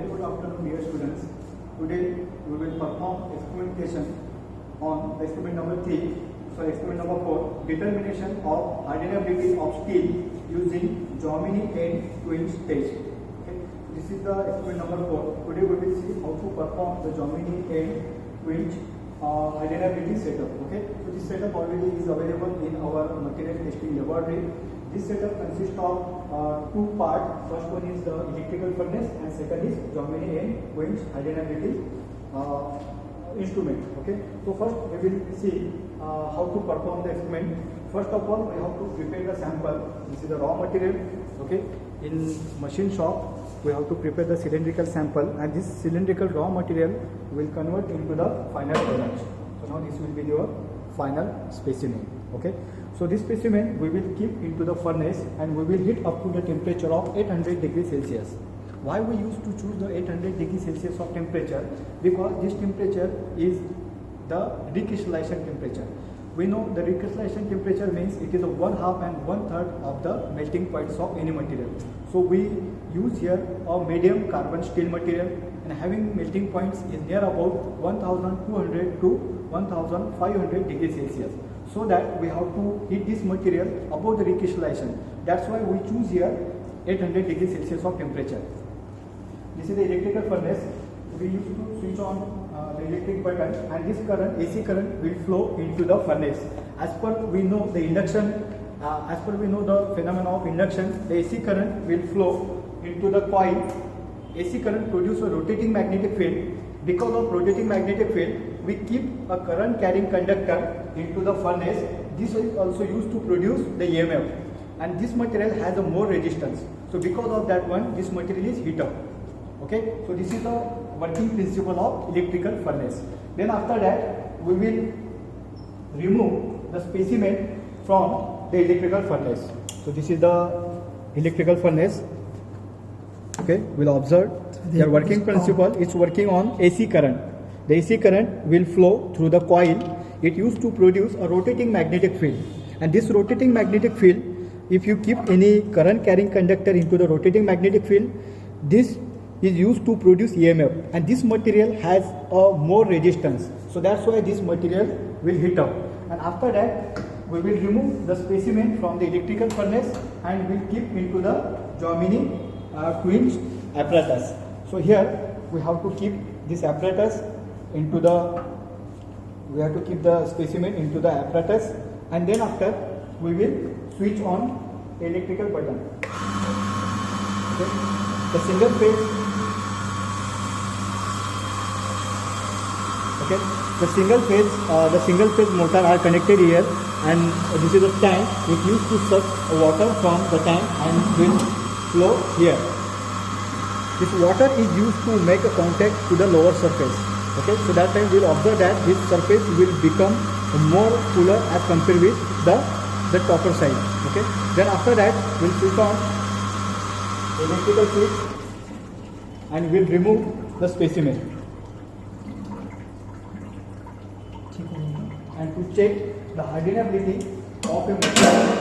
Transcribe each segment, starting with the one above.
good afternoon dear students. Today we will perform experimentation on experiment number 3, experiment number 4, determination of hardenability of steel using Jominy and Twins test. Okay. This is the experiment number 4. Today we will see how to perform the Jominy and Twins hardenability setup. Okay. So this setup already is available in our material testing laboratory. This setup consists of two parts. First one is the electrical furnace and second is Jominy and Twins hardenability instrument. Okay. So first we will see how to perform the experiment. First of all, we have to prepare the sample. This is the raw material. Okay. In machine shop, we have to prepare the cylindrical sample, and this cylindrical raw material will convert into the final product. So now this will be your final specimen. Okay. So this specimen we will keep into the furnace and we will heat up to the temperature of 800 degrees Celsius. Why we used to choose the 800 degrees Celsius of temperature? Because this temperature is the recrystallization temperature. We know the recrystallization temperature means it is a 1/2 and 1/3 of the melting points of any material. So we use here a medium carbon steel material, and having melting points is near about 1200 to 1500 degrees Celsius. So that we have to heat this material above the recrystallization. That's why we choose here 800 degrees Celsius of temperature. This is the electrical furnace. We used to switch on the electric button, and this current, AC current, will flow into the furnace. As per we know the induction, as per we know the phenomena of induction, the AC current will flow into the coil. AC current produces a rotating magnetic field. Because of rotating magnetic field, we keep a current carrying conductor into the furnace. This is also used to produce the EMF, and this material has a more resistance. So because of that one, this material is heat up. Okay, so this is the working principle of electrical furnace. Then after that, we will remove the specimen from the electrical furnace. So this is the electrical furnace. Okay, we'll observe their working principle. It's working on AC current. The AC current will flow through the coil. It used to produce a rotating magnetic field, and this rotating magnetic field, if you keep any current carrying conductor into the rotating magnetic field, this is used to produce EMF, and this material has a more resistance. So that's why this material will heat up. And after that, we will remove the specimen from the electrical furnace and will keep into the Jominy Twins apparatus. So here we have to keep this apparatus into the, we have to keep the specimen into the apparatus, and then after we will switch on the electrical button. Okay. The single phase, okay, the single phase motor are connected here, and this is a tank. It used to suck water from the tank and will flow here. This water is used to make a contact to the lower surface. Okay, so that time we will observe that this surface will become more cooler as compared with the topper side. Okay, then after that we will switch on electrical switch and we will remove the specimen. And to check the hardenability of a material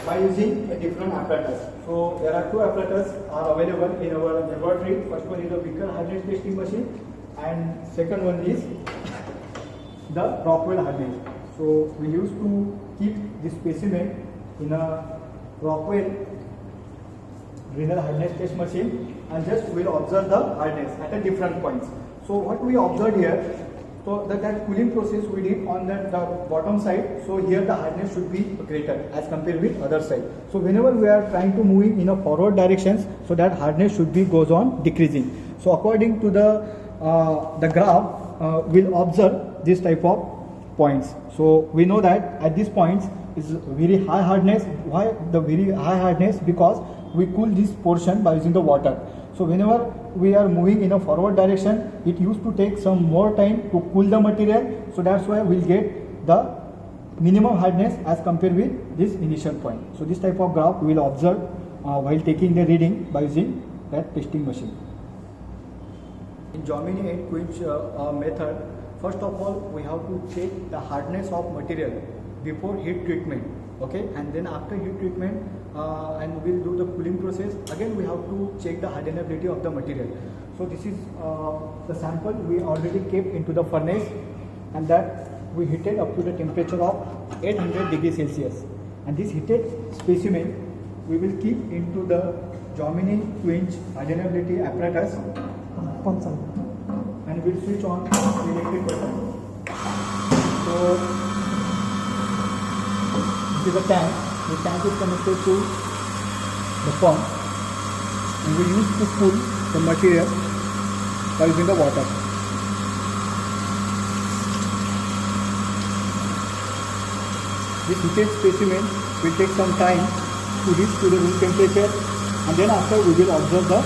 by using a different apparatus. So there are two apparatus are available in our laboratory. First one is the Vickers hardness testing machine, and second one is the Rockwell hardness. So we used to keep this specimen in a Rockwell renal hardness test machine, and just we will observe the hardness at a different points. So what we observed here, so that cooling process we did on the bottom side. So here the hardness should be greater as compared with other side. So whenever we are trying to move in a forward directions, so that hardness should be goes on decreasing. So according to the graph, we'll observe this type of points. So we know that at these points is very high hardness. Why the very high hardness? Because we cool this portion by using the water. So whenever we are moving in a forward direction, it used to take some more time to cool the material. So that's why we'll get the minimum hardness as compared with this initial point. So this type of graph we will observe while taking the reading by using that testing machine. In Jominy and Twins method, first of all we have to check the hardness of material before heat treatment. Okay, and then after heat treatment and we'll do the cooling process. Again, we have to check the hardenability of the material. So this is the sample we already kept into the furnace, and that we heated up to the temperature of 800 degrees Celsius. And this heated specimen we will keep into the Jomini 2-inch hardenability apparatus, and we'll switch on the electric button. So this is the tank. The tank is connected to the pump, and we use to cool the material by using the water. This heated specimen will take some time to reach to the room temperature, and then after we will observe the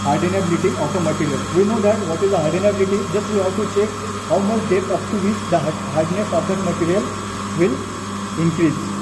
hardenability of the material. We know that what is the hardenability, just we have to check how much depth up to which the hardness of that material will increase.